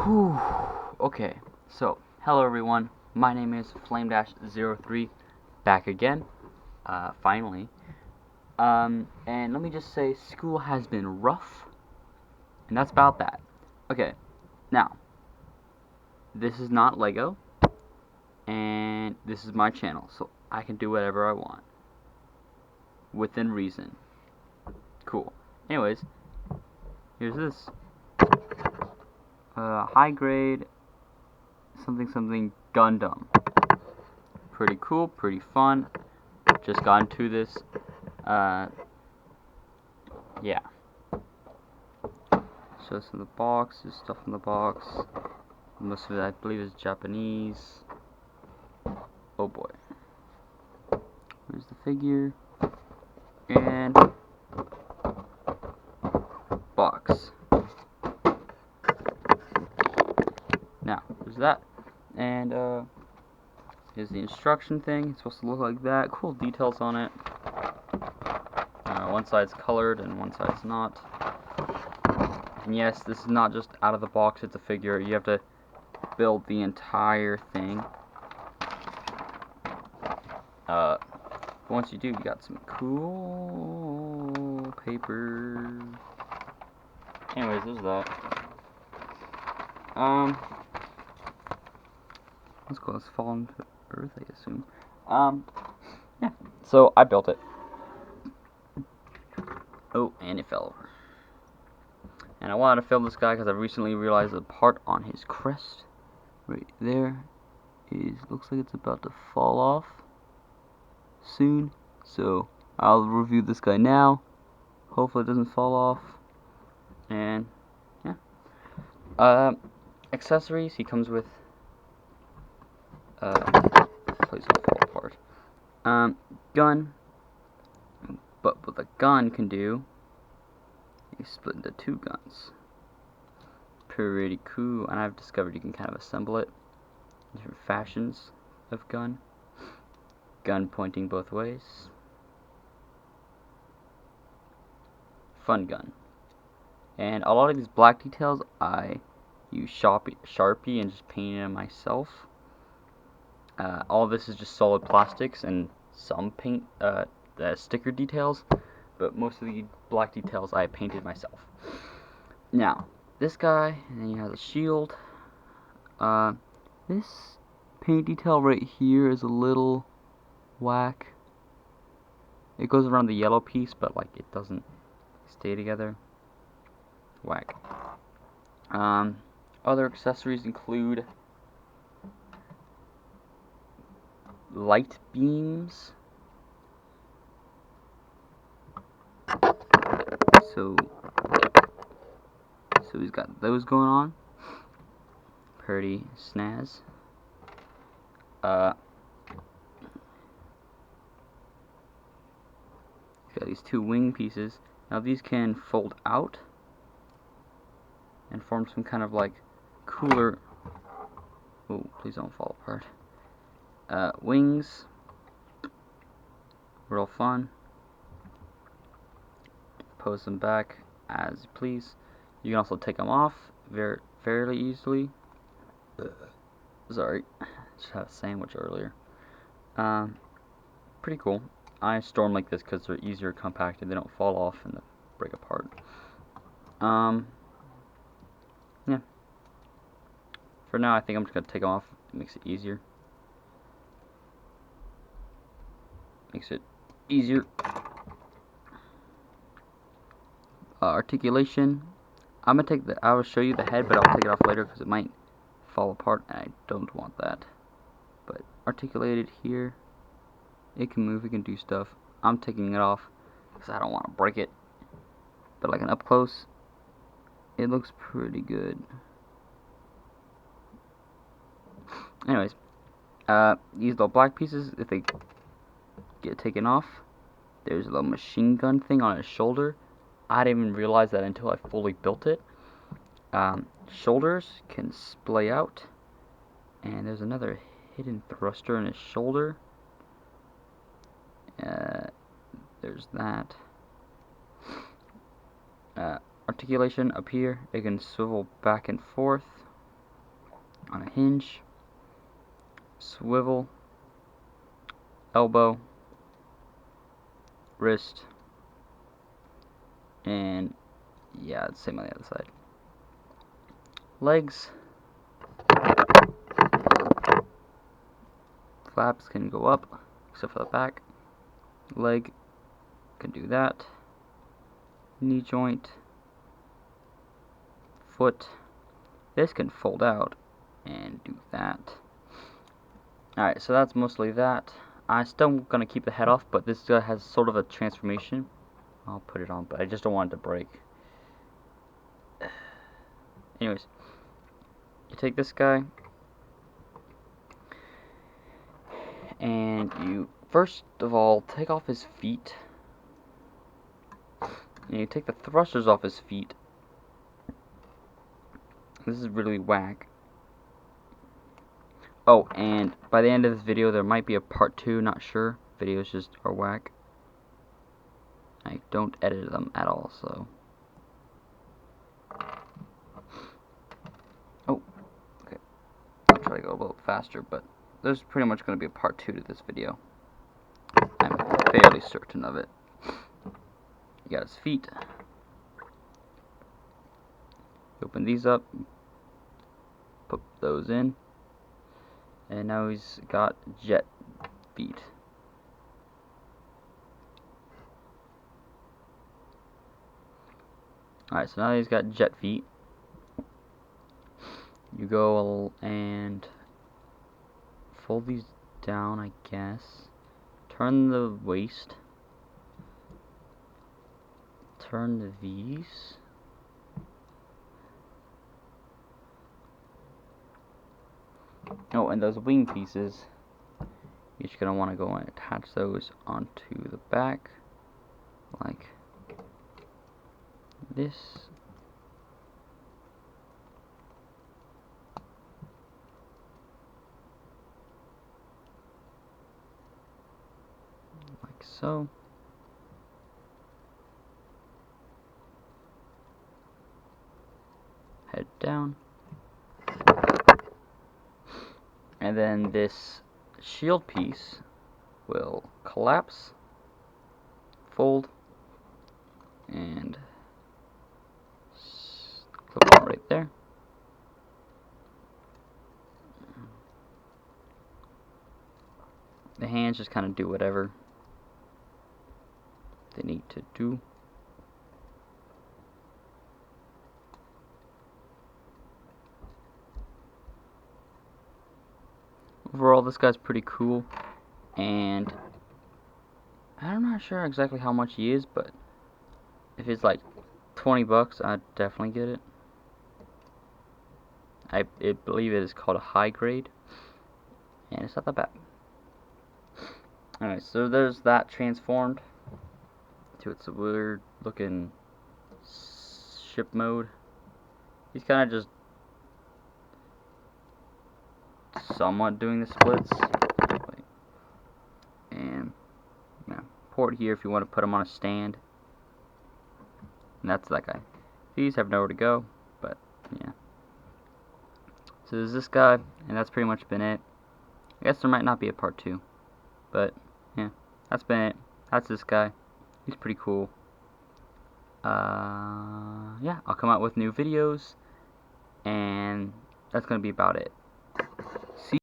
Whew. Okay, so hello everyone. My name is Flame-03, back again, finally. And let me just say, school has been rough, and that's about that. Okay, now, this is not Lego, and this is my channel, so I can do whatever I want, within reason. Cool. Anyways, here's this. High grade, something Gundam. Pretty cool, pretty fun. Just got into this. Yeah. So it's in the box, there's stuff in the box. Most of it I believe is Japanese. Oh boy. Here's the figure. And box. Now, there's that. And here's the instruction thing. It's supposed to look like that. Cool details on it. One side's colored and one side's not. And yes, this is not just out of the box, it's a figure. You have to build the entire thing. Once you do, you got some cool paper. Anyways, there's that. Let's go. Let's fall into Earth, I assume. Yeah. So I built it. Oh, and it fell over. And I wanted to film this guy because I recently realized the part on his crest, right there, looks like it's about to fall off soon. So I'll review this guy now. Hopefully it doesn't fall off. And yeah. Accessories. He comes with. Please don't fall apart. Gun. But what the gun can do, you split into two guns. Pretty cool. And I've discovered you can kind of assemble it. Different fashions of gun. Gun pointing both ways. Fun gun. And a lot of these black details I use Sharpie and just painted them myself. All of this is just solid plastics and some paint sticker details, but most of the black details I painted myself. Now, this guy, and then he has a shield. This paint detail right here is a little whack. It goes around the yellow piece, but like it doesn't stay together. Whack. Other accessories include light beams. So he's got those going on. Pretty snaz. Got these two wing pieces. Now these can fold out and form some kind of like cooler. Oh, please don't fall apart. Wings. Real fun. Pose them back as you please. You can also take them off fairly easily. Sorry, just had a sandwich earlier. Pretty cool. I store them like this because they're easier compacted. They don't fall off and break apart. Yeah. For now, I think I'm just gonna take them off. It makes it easier. Articulation. I will show you the head, but I'll take it off later because it might fall apart, and I don't want that. But articulated here. It can move, it can do stuff. I'm taking it off because I don't want to break it. But like an up close, it looks pretty good. Anyways, these little black pieces, if they get taken off, there's a little machine gun thing on his shoulder. I didn't even realize that until I fully built it. Shoulders can splay out, and there's another hidden thruster in his shoulder. There's that. Articulation up here, it can swivel back and forth. on a hinge, swivel, elbow, wrist, and yeah, it's the same on the other side. Legs, flaps can go up, except for the back. Leg can do that. Knee joint, foot. This can fold out and do that. Alright, so that's mostly that. I'm still gonna keep the head off, but this guy has sort of a transformation. I'll put it on, but I just don't want it to break. Anyways, you take this guy, and you first of all take off his feet, and you take the thrusters off his feet. This is really whack. Oh, and by the end of this video, there might be a part 2, not sure. Videos just are whack. I don't edit them at all, so. Oh, okay. I'll try to go a little faster, but there's pretty much going to be a part 2 to this video. I'm fairly certain of it. You got his feet. Open these up. Put those in. And now he's got jet feet. Alright, so now he's got jet feet. You go and fold these down, I guess. Turn the waist. Turn these. Oh, and those wing pieces, you're just going to want to go and attach those onto the back, like this. Like so. Head down. And then this shield piece will collapse, fold, and clip on right there. The hands just kind of do whatever they need to do. Overall, this guy's pretty cool, and I'm not sure exactly how much he is, but if it's like 20 bucks, I'd definitely get it. I believe it is called a high grade, and it's not that bad. Alright, so there's that transformed to its weird looking ship mode. He's kind of just somewhat doing the splits. And yeah, port here if you want to put him on a stand. And that's that guy. These have nowhere to go, but yeah. So there's this guy, and that's pretty much been it. I guess there might not be a part 2, but yeah, that's been it. That's this guy. He's pretty cool. Yeah, I'll come out with new videos, and that's gonna be about it. See